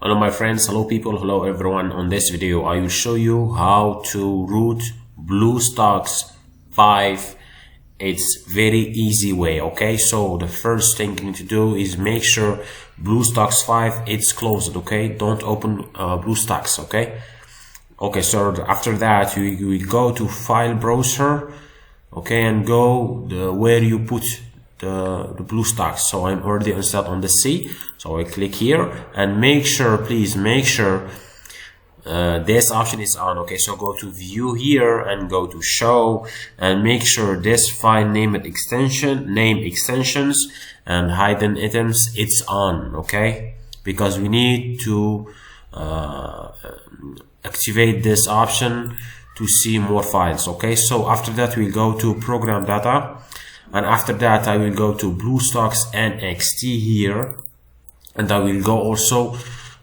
Hello my friends, hello people, hello everyone. On this video I will show you how to root BlueStacks 5. It's very easy way. Okay, so the first thing you need to do is make sure BlueStacks 5 it's closed. Okay, don't open BlueStacks. Okay, so after that you will go to file browser, okay, and go where you put the BlueStacks. So I'm already installed on the C, so I click here and make sure, please make sure this option is on. Okay, so go to view here and go to show and make sure this file name extensions and hidden items it's on. Okay, because we need to activate this option to see more files. Okay, so after that we'll go to program data, and after that I will go to BlueStacks NXT here, and I will go also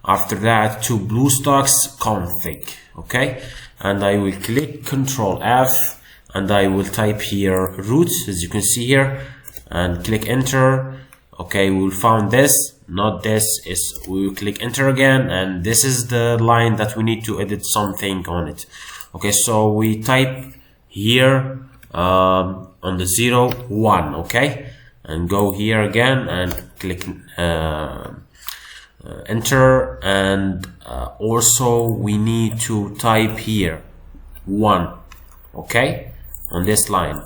after that to BlueStacks config. Okay, and I will click Control F and I will type here root, as you can see here, and click enter. Okay, we will find this, not this, is we will click enter again, and this is the line that we need to edit something on it. Okay, so we type here on the 0 1, okay, and go here again and click enter, and also we need to type here 1, okay, on this line.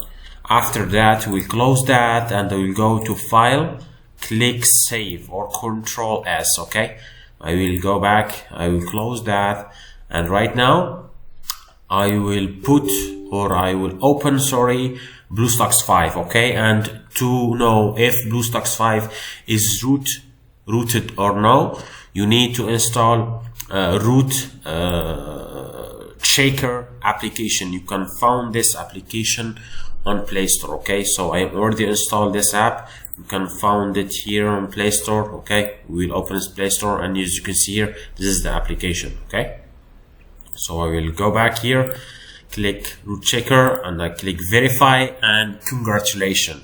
After that we'll close that and we'll go to file, click save or Control S. Okay, I will go back, I will close that, and right now I will put, or I will open, sorry, BlueStacks 5. Okay, and to know if BlueStacks 5 is rooted or no, you need to install root checker application. You can find this application on Play Store. Okay, so I already installed this app. You can find it here on Play Store. Okay, we'll open this Play Store, and as you can see here, this is the application. Okay, so I will go back here, click root checker, and I click verify, and congratulations,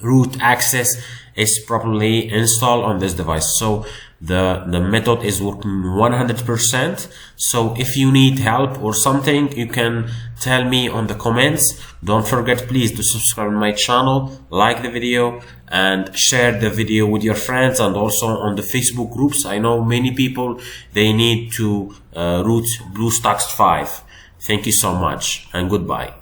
root access is properly installed on this device. So the method is working 100%. So if you need help or something, you can tell me on the comments. Don't forget please to subscribe to my channel, like the video, and share the video with your friends, and also on the Facebook groups. I know many people, they need to root BlueStacks 5. Thank you so much and goodbye.